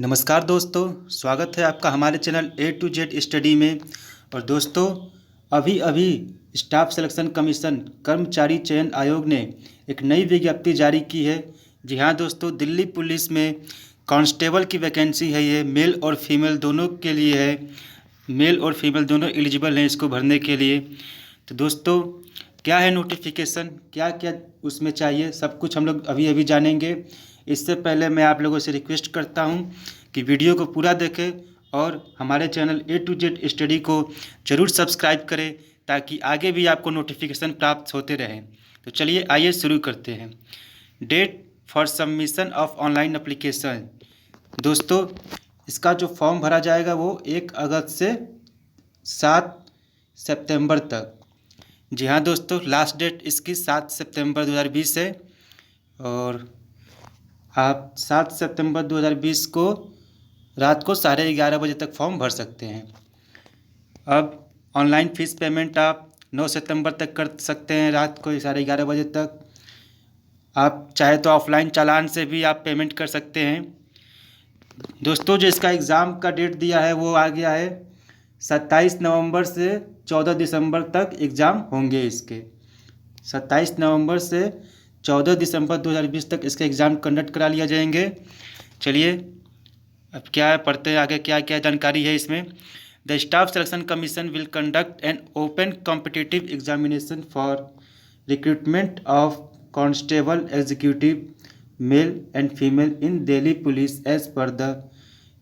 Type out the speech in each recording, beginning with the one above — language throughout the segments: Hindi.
नमस्कार दोस्तों, स्वागत है आपका हमारे channel A to Z study में। और दोस्तों, अभी अभी स्टाफ सिलेक्शन कमीशन कर्मचारी चयन आयोग ने एक नई विज्ञप्ति जारी की है। जी हाँ दोस्तों, दिल्ली पुलिस में कांस्टेबल की वैकेंसी है। ये मेल और फीमेल दोनों के लिए है। मेल और फीमेल दोनों एलिजिबल हैं इसको भरने के लिए। तो दोस्तों, क्या है नोटिफिकेशन, क्या क्या उसमें चाहिए, सब कुछ हम लोग अभी अभी जानेंगे। इससे पहले मैं आप लोगों से रिक्वेस्ट करता हूं कि वीडियो को पूरा देखें और हमारे channel A to Z study को ज़रूर सब्सक्राइब करें ताकि आगे भी आपको नोटिफिकेशन प्राप्त होते रहें। तो चलिए आइए शुरू करते हैं। Date for submission of online application. दोस्तों, इसका जो फॉर्म भरा जाएगा वो 1 अगस्त से 7 सितंबर तक। जी हाँ दोस्तों, लास्ट डेट इसकी 7 सितंबर 2020 है। और आप 7 सितंबर 2020 को रात को 11:30 बजे तक फॉर्म भर सकते हैं। अब ऑनलाइन फ़ीस पेमेंट आप 9 सितंबर तक कर सकते हैं, रात को 11:30 बजे तक। आप चाहे तो ऑफलाइन चालान से भी आप पेमेंट कर सकते हैं। दोस्तों, जो इसका एग्ज़ाम का डेट दिया है वो आ गया है 27 नवंबर से 14 दिसंबर तक एग्ज़ाम होंगे इसके। 27 नवंबर से 14 दिसंबर 2020 तक इसके एग्ज़ाम कंडक्ट करा लिया जाएंगे। चलिए अब क्या है, पढ़ते हैं आगे क्या क्या जानकारी है इसमें। The staff selection commission will conduct an open competitive examination for recruitment of constable executive male and female in Delhi police as per the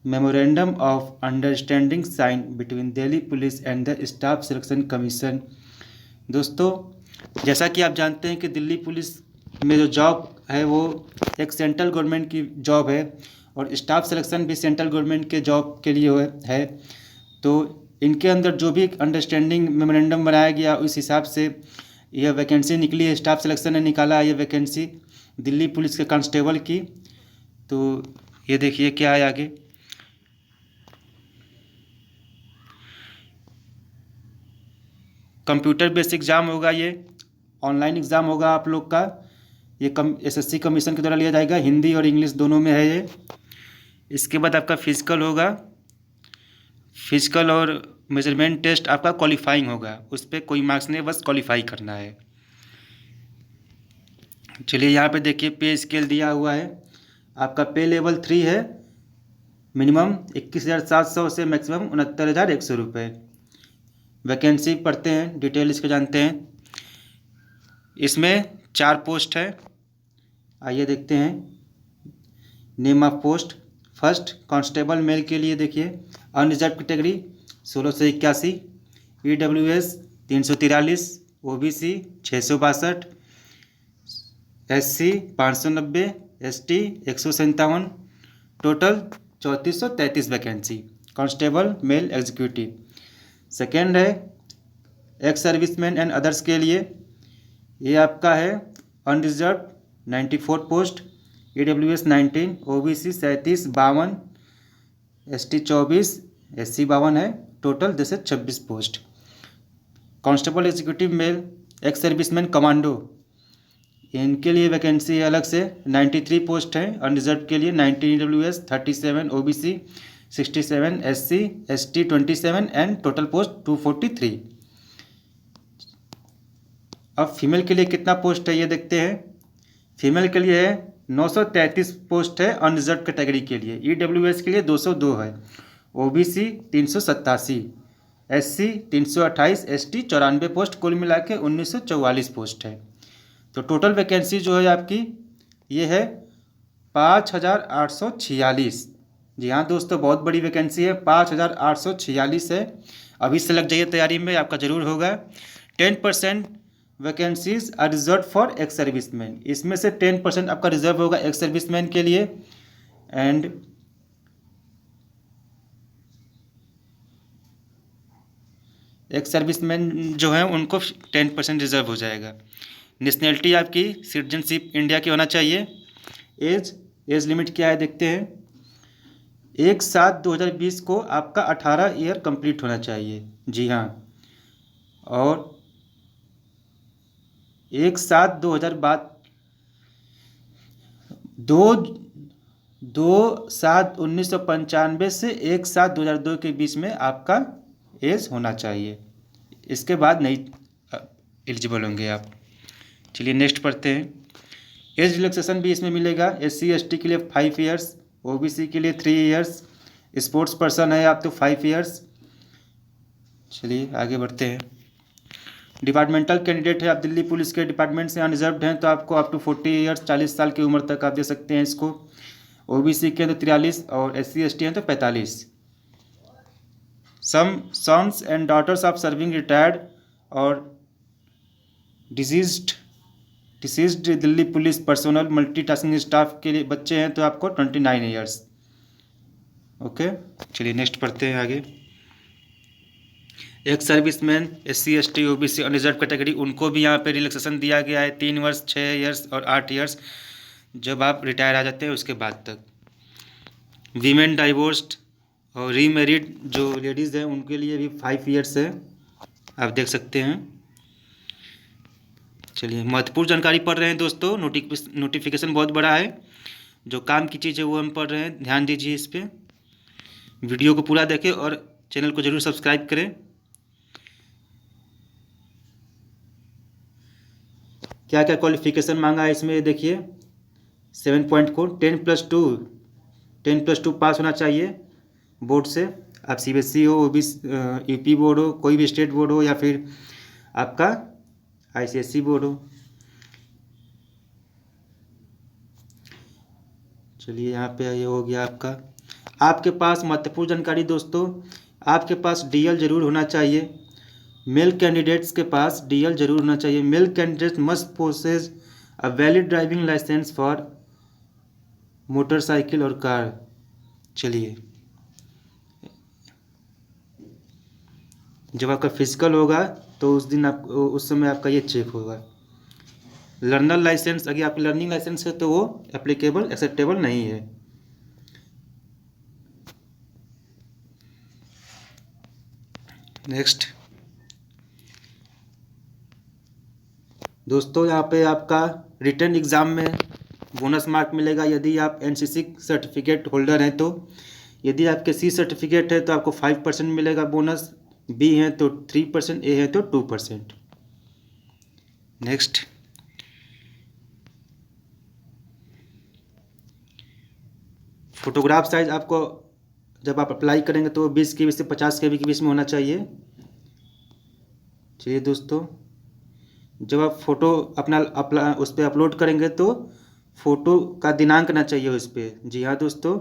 memorandum of understanding sign between Delhi police and the staff selection commission. दोस्तों, जैसा कि आप जानते हैं कि दिल्ली पुलिस में जो जॉब है वो एक सेंट्रल गवर्नमेंट की जॉब है और स्टाफ सिलेक्शन भी सेंट्रल गवर्नमेंट के जॉब के लिए है। तो इनके अंदर जो भी अंडरस्टैंडिंग मेमोरेंडम बनाया गया उस हिसाब से यह वैकेंसी निकली है। स्टाफ सिलेक्शन ने निकाला ये वैकेंसी दिल्ली पुलिस के कांस्टेबल की। तो ये देखिए क्या है आगे। कंप्यूटर बेस्ड एग्ज़ाम होगा, ये ऑनलाइन एग्ज़ाम होगा आप लोग का। ये एसएससी कमीशन के द्वारा लिया जाएगा, हिंदी और इंग्लिश दोनों में है ये। इसके बाद आपका फिजिकल होगा। फिजिकल और मेजरमेंट टेस्ट आपका क्वालिफाइंग होगा, उस पर कोई मार्क्स नहीं, बस क्वालिफाई करना है। चलिए यहाँ पे देखिए पे स्केल दिया हुआ है। आपका पे लेवल 3 है, मिनिमम 21,700 से मैक्सिमम 69,100 रुपये। वैकेंसी पढ़ते हैं, डिटेल इसके जानते हैं। इसमें 4 पोस्ट है, आइए देखते हैं। Name of post, first constable male के लिए देखिए unreserved category 1681, EWS 343, OBC 662, SC 590, ST 157, total 3433 vacancy constable male executive. Second है एक्स सर्विसमैन एंड अदर्स के लिए, ये आपका है unreserved 94 post, EWS 19, OBC 37, 52, ST 24, SC 52 है, टोटल जैसे 26 post. Constable executive mail ex serviceman commando, इनके लिए वैकेंसी अलग से 93 पोस्ट है। अनरिजर्व के लिए 19 EWS, 37 OBC, 67 SC, ST 27 and total post 243। अब फीमेल के लिए कितना पोस्ट है ये देखते हैं। फीमेल के लिए है 933 पोस्ट है अनरिजर्व कैटेगरी के लिए। EWS के लिए 202 है, OBC 387, SC 328, ST 94 पोस्ट, कुल मिला के 1944 पोस्ट है। तो टोटल वैकेंसी जो है आपकी ये है 5,846। जी हाँ दोस्तों, बहुत बड़ी वैकेंसी है, 5,846 है। अभी से लग जाइए तैयारी में, आपका ज़रूर होगा। 10% vacancies are reserve for ex serviceman, इसमें से 10% आपका रिजर्व होगा एक्स सर्विसमैन के लिए। एंड एक्स सर्विसमैन जो हैं उनको 10% रिजर्व हो जाएगा। नेशनैलिटी आपकी सिटीजनशिप इंडिया की होना चाहिए। एज लिमिट क्या है देखते हैं। 1/7/2020 को आपका 18 ईयर कंप्लीट होना चाहिए। जी हाँ, और 1/7/2000 बाद 2 2/7/1995 से 1/7/2002 के बीच में आपका एज होना चाहिए। इसके बाद नहीं एलिजिबल होंगे आप। चलिए नेक्स्ट पढ़ते हैं। एज रिलैक्सेशन भी इसमें मिलेगा। SC ST के लिए 5 ईयर्स, OBC के लिए 3 ईयर्स, स्पोर्ट्स पर्सन है आप तो 5 ईयर्स। चलिए आगे बढ़ते हैं। डिपार्टमेंटल कैंडिडेट है आप, दिल्ली पुलिस के डिपार्टमेंट से अनरिजर्व्ड हैं तो आपको अप टू 40 ईयर्स, 40 साल की उम्र तक आप दे सकते हैं इसको। OBC के हैं तो 43 और SC ST हैं तो 45। Some sons and daughters of serving retired और deceased Delhi police personnel multitasking staff के लिए बच्चे हैं तो आपको 29 ईयर्स। ओके, चलिए नेक्स्ट पढ़ते हैं आगे। Ex serviceman SC ST OBC unreserved category, उनको भी यहाँ पे रिलैक्सेशन दिया गया है 3 वर्ष, 6 ईयर्स और 8 ईयर्स, जब आप रिटायर आ जाते हैं उसके बाद तक। वीमेन डाइवोर्स्ड और रीमैरिड जो लेडीज़ हैं उनके लिए भी 5 ईयर्स है, आप देख सकते हैं। चलिए महत्वपूर्ण जानकारी पढ़ रहे हैं दोस्तों, नोटिफिकेशन बहुत बड़ा है, जो काम की चीज़ है वो हम पढ़ रहे हैं, ध्यान दीजिए इस पर। वीडियो को पूरा देखें और चैनल को जरूर सब्सक्राइब करें। क्या क्या क्वालिफिकेशन मांगा है इसमें देखिए। 7 पॉइंट को 10+2 पास होना चाहिए बोर्ड से। आप CBSE हो, UP बोर्ड हो, कोई भी स्टेट बोर्ड हो, या फिर आपका ICSE बोर्ड हो। चलिए यहाँ पे ये हो गया आपका। आपके पास महत्वपूर्ण जानकारी दोस्तों, आपके पास DL जरूर होना चाहिए। मेल कैंडिडेट्स के पास DL जरूर होना चाहिए। Male candidates must possess a valid driving licence for motorcycle और कार। चलिए जब आपका फिजिकल होगा तो उस समय आपका ये चेक होगा। लर्नर लाइसेंस, अगर आपकी लर्निंग लाइसेंस है तो वो एप्लीकेबल एक्सेप्टेबल नहीं है। नेक्स्ट दोस्तों, यहाँ पे आपका रिटन एग्ज़ाम में बोनस मार्क मिलेगा यदि आप NCC सर्टिफिकेट होल्डर हैं तो। यदि आपके C सर्टिफिकेट है तो आपको 5% मिलेगा बोनस, B है तो 3%, A है तो 2%। नेक्स्ट फोटोग्राफ साइज आपको जब आप अप्लाई करेंगे तो 20 KB से 50 KB के बीच में होना चाहिए। चलिए दोस्तों, जब आप फ़ोटो अपना उस पर अपलोड करेंगे तो फ़ोटो का दिनांक ना चाहिए उस पर। जी हाँ दोस्तों,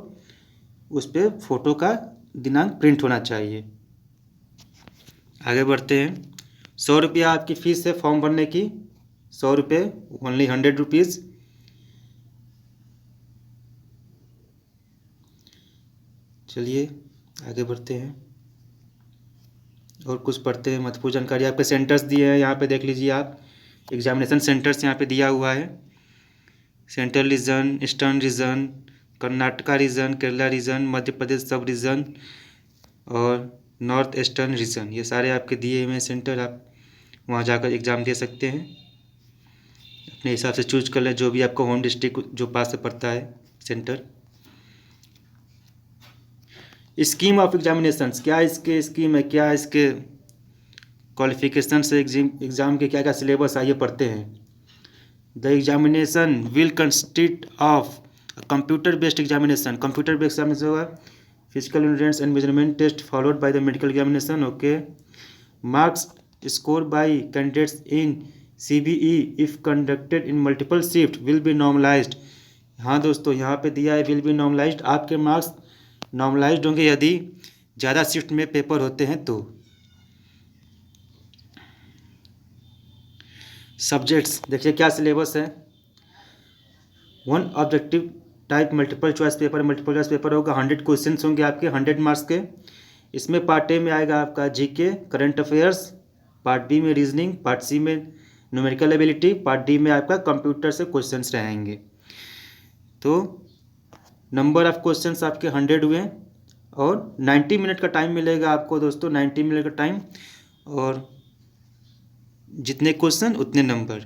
उस पर फ़ोटो का दिनांक प्रिंट होना चाहिए। आगे बढ़ते हैं। 100 रुपया आपकी फ़ीस है फॉर्म भरने की, 100 रुपये, ओनली 100 रुपीज़। चलिए आगे बढ़ते हैं और कुछ पढ़ते हैं महत्वपूर्ण जानकारी। आपके सेंटर्स दिए हैं यहाँ पे देख लीजिए आप। एग्जामिनेशन सेंटर्स यहाँ पे दिया हुआ है। Central region, eastern region, Karnataka region, Kerala region, Madhya Pradesh sub region और नॉर्थ ईस्टर्न रीजन, ये सारे आपके दिए हुए सेंटर। आप वहाँ जाकर एग्ज़ाम दे सकते हैं, अपने हिसाब से चूज कर लें जो भी आपको होम डिस्ट्रिक्ट जो पास से पड़ता है सेंटर। स्कीम ऑफ एग्जामिनेशंस, क्या इसके स्कीम है, क्या इसके क्वालिफिकेशन से एग्ज़ाम के क्या क्या सिलेबस आइए पढ़ते हैं। The examination will consist of computer based examination, computer based examination होगा। Physical endurance and measurement test followed by the medical examination. Okay, marks score by candidates in CBE if conducted in multiple shift will be normalized. हाँ दोस्तों, यहाँ पे दिया है विल बी नॉर्मलाइज्ड, आपके मार्क्स नॉर्मलाइज्ड होंगे यदि ज़्यादा शिफ्ट में पेपर होते हैं तो। सब्जेक्ट्स देखिए क्या सिलेबस है। 1 objective type multiple choice paper होगा। 100 क्वेश्चन होंगे आपके 100 मार्क्स के। इसमें पार्ट ए में आएगा आपका GK current affairs, part B में रीजनिंग, पार्ट सी में न्यूमेरिकल एबिलिटी, पार्ट डी में आपका कंप्यूटर से क्वेश्चंस रहेंगे। तो नंबर ऑफ क्वेश्चंस आपके 100 हुए और 90 मिनट का टाइम मिलेगा आपको दोस्तों, 90 मिनट का टाइम, और जितने क्वेश्चन उतने नंबर।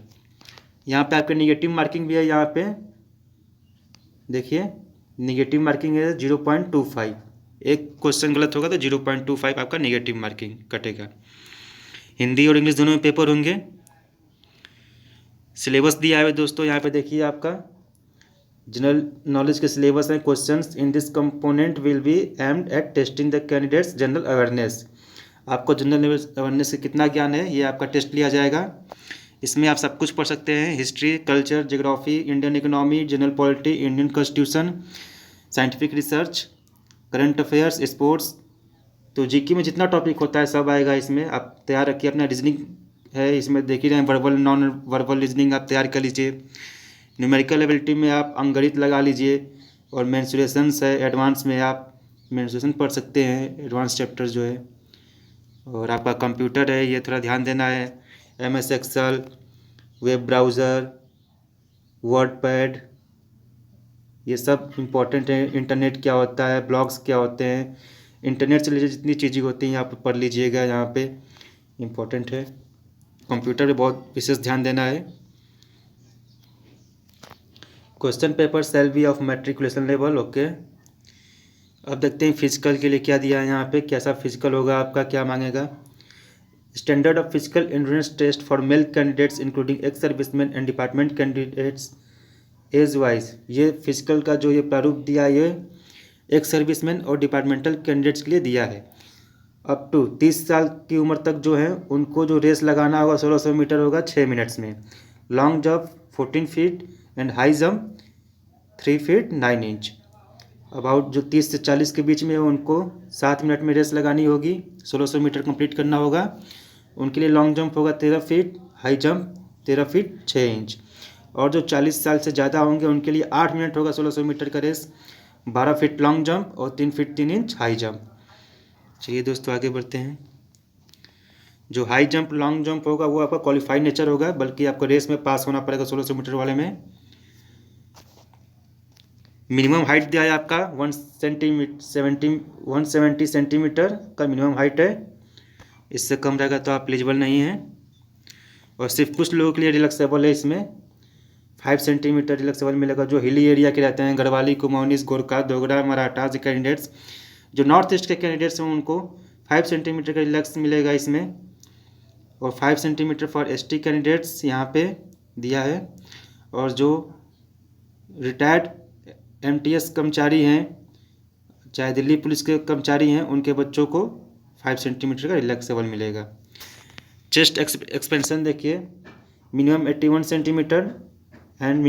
यहाँ पे आपके निगेटिव मार्किंग भी है। यहाँ पे देखिए निगेटिव मार्किंग है 0.25। एक क्वेश्चन गलत होगा तो 0.25 आपका निगेटिव मार्किंग कटेगा। हिंदी और इंग्लिश दोनों में पेपर होंगे। सिलेबस दिया है दोस्तों, यहाँ पे देखिए आपका जनरल नॉलेज के सिलेबस हैं। Questions in this component will be aimed at testing the candidates general awareness. आपको जनरल अवेयरनेस से कितना ज्ञान है ये आपका टेस्ट लिया जाएगा। इसमें आप सब कुछ पढ़ सकते हैं, history, culture, geography, Indian economy, general polity, Indian constitution, scientific research, current affairs, sports. तो जीके में जितना टॉपिक होता है सब आएगा इसमें। आप तैयार रखिए। अपना रीजनिंग है इसमें देख ही रहे हैं, वर्बल नॉन वर्बल रीजनिंग आप तैयार कर लीजिए। न्यूमेरिकल एबिलिटी में आप अंकगणित लगा लीजिए। और मेंसुरेशंस है, एडवांस में आप मेंसुरेशन पढ़ सकते हैं, एडवांस चैप्टर जो है। और आपका कंप्यूटर है, ये थोड़ा ध्यान देना है। MS Excel, web browser, WordPad, ये सब इम्पोर्टेंट है। इंटरनेट क्या होता है, ब्लॉग्स क्या होते हैं, इंटरनेट से रिलेटेड जितनी चीज़ें होती हैं यहाँ पर पढ़ लीजिएगा। यहाँ पे इम्पोर्टेंट है। कंप्यूटर पे बहुत विशेष ध्यान देना है। Question paper shall be of matriculation level. Okay, अब देखते हैं फिजिकल के लिए क्या दिया है यहाँ पे। कैसा फिजिकल होगा आपका, क्या मांगेगा। Standard of physical endurance test for male candidates including ex serviceman and department candidates age wise. ये फिजिकल का जो ये प्रारूप दिया है, ये एक्स सर्विसमैन और डिपार्टमेंटल कैंडिडेट्स के लिए दिया है। अप टू 30 साल की उम्र तक जो है उनको जो रेस लगाना होगा 1600 मीटर होगा 6 मिनट्स में। Long jump 14 feet and high jump 3 feet 9 inch. About जो 30 से 40 के बीच में है उनको 7 मिनट में रेस लगानी होगी, 1600 मीटर कंप्लीट करना होगा। उनके लिए लॉन्ग जंप होगा 13 feet, high jump 13 feet 6 inch. और जो 40 साल से ज़्यादा होंगे उनके लिए 8 मिनट होगा 1600 मीटर का रेस, 12 फीट लॉन्ग जंप और 3 फीट 3 इंच हाई जंप। चलिए दोस्तों आगे बढ़ते हैं। जो हाई जंप लॉन्ग जंप होगा वो आपका क्वालिफाइड नेचर होगा, बल्कि आपको रेस में पास होना पड़ेगा 1600 मीटर वाले में। मिनिमम हाइट दिया है आपका 170 सेंटीमीटर का मिनिमम हाइट है। इससे कम रहेगा तो आप एलिजिबल नहीं हैं। और सिर्फ कुछ लोगों के लिए रिलैक्सेबल है, इसमें 5 सेंटीमीटर रिलैक्सेबल मिलेगा। जो हिली एरिया के रहते हैं, गढ़वाली, कुमाऊनी, गोरखा, दोगरा, मराठा कैंडिडेट्स, जो नॉर्थ ईस्ट के कैंडिडेट्स हैं उनको 5 सेंटीमीटर का रिलैक्स मिलेगा इसमें। और 5 सेंटीमीटर फॉर ST कैंडिडेट्स यहाँ पे दिया है। और जो रिटायर्ड MTS कर्मचारी हैं, चाहे दिल्ली पुलिस के कर्मचारी हैं, उनके बच्चों को 5 सेंटीमीटर का रिलैक्सेबल मिलेगा। चेस्ट एक्सपेंशन देखिए, मिनिमम 81 सेंटीमीटर एंड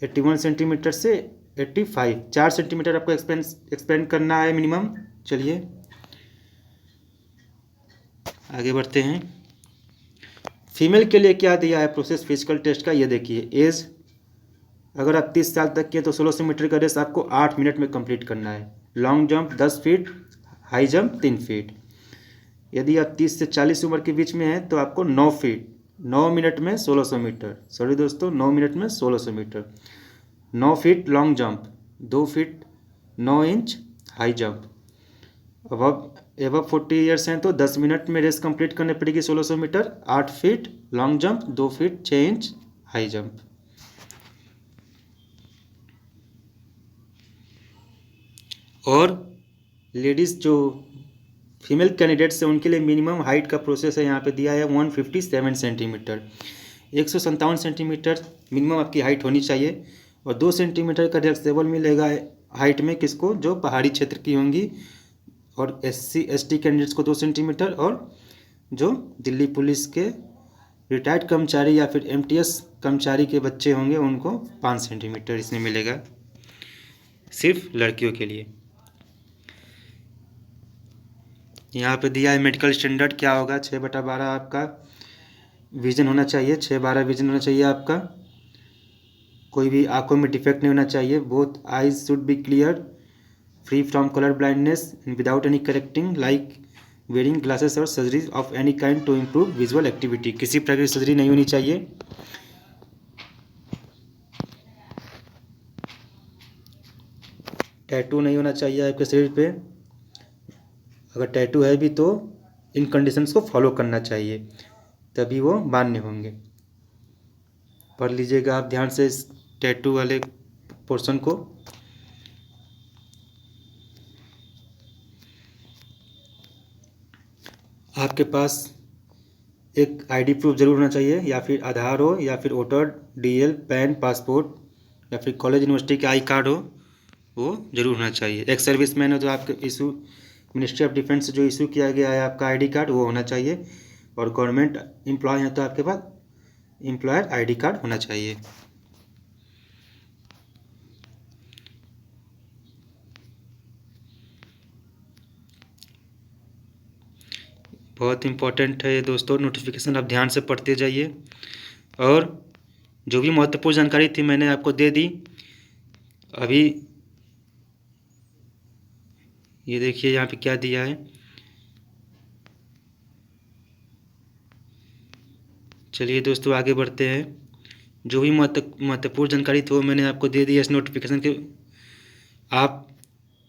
81 सेंटीमीटर से 85, 4 सेंटीमीटर आपको एक्सपेंड करना है मिनिमम। चलिए आगे बढ़ते हैं। फीमेल के लिए क्या दिया है प्रोसेस फिजिकल टेस्ट का, ये देखिए। एज अगर आप 30 साल तक के तो 1600 मीटर का रेस आपको 8 मिनट में कंप्लीट करना है। Long jump 10 feet, high jump 3 feet. यदि आप 30 से 40 उम्र के बीच में हैं तो आपको 9 फीट 9 मिनट में 1600 मीटर, सॉरी दोस्तों 9 मिनट में 1600 metre. 9 feet long jump, 2 feet 9 inch high jump. अब 40 ईयर्स हैं तो 10 मिनट में रेस कंप्लीट करनी पड़ेगी 1600 metre. 8 feet long jump, 2 feet 6 inch high jump. और लेडीज़ जो फीमेल कैंडिडेट्स हैं उनके लिए मिनिमम हाइट का प्रोसेस है यहाँ पे दिया है 157 सेंटीमीटर। 157 सेंटीमीटर मिनिमम आपकी हाइट होनी चाहिए। और 2 सेंटीमीटर का रिलैक्सेबल मिलेगा हाइट में किसको, जो पहाड़ी क्षेत्र की होंगी। और SC ST कैंडिडेट्स को 2 सेंटीमीटर। और जो दिल्ली पुलिस के रिटायर्ड कर्मचारी या फिर MTS कर्मचारी के बच्चे होंगे उनको 5 सेंटीमीटर इसमें मिलेगा, सिर्फ लड़कियों के लिए। यहाँ पे दिया है मेडिकल स्टैंडर्ड क्या होगा। 6/12 आपका विजन होना चाहिए, 6/12 विजन होना चाहिए आपका। कोई भी आंखों में डिफेक्ट नहीं होना चाहिए। Both eyes should be clear, free from colour blindness and without any correcting like wearing glasses और surgery of any kind to improve visual activity. किसी प्रकार की सर्जरी नहीं होनी चाहिए। टैटू नहीं होना चाहिए आपके शरीर पे। अगर टैटू है भी तो इन कंडीशंस को फॉलो करना चाहिए, तभी वो मान्य होंगे। पढ़ लीजिएगा आप ध्यान से इस टैटू वाले पोर्शन को। आपके पास एक आईडी प्रूफ ज़रूर होना चाहिए, या फिर आधार हो, या फिर वोटर, डीएल, पैन, पासपोर्ट, या फिर कॉलेज यूनिवर्सिटी का आई कार्ड हो, वो ज़रूर होना चाहिए। एक सर्विसमैन हो तो आपके इशू मिनिस्ट्री ऑफ डिफेंस से जो इशू किया गया है आपका आईडी कार्ड, वो होना चाहिए। और गवर्नमेंट एम्प्लॉय है तो आपके पास एम्प्लॉयर आईडी कार्ड होना चाहिए। बहुत इम्पोर्टेंट है ये दोस्तों, नोटिफिकेशन आप ध्यान से पढ़ते जाइए। और जो भी महत्वपूर्ण जानकारी थी मैंने आपको दे दी। अभी ये देखिए यहाँ पे क्या दिया है। चलिए दोस्तों आगे बढ़ते हैं। जो भी महत्वपूर्ण जानकारी थी वो मैंने आपको दे दी इस नोटिफिकेशन के। आप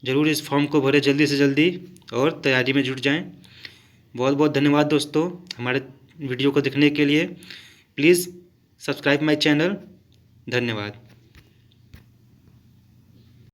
ज़रूर इस फॉर्म को भरें जल्दी से जल्दी और तैयारी में जुट जाएं। बहुत बहुत धन्यवाद दोस्तों हमारे वीडियो को देखने के लिए। Please subscribe my channel. धन्यवाद।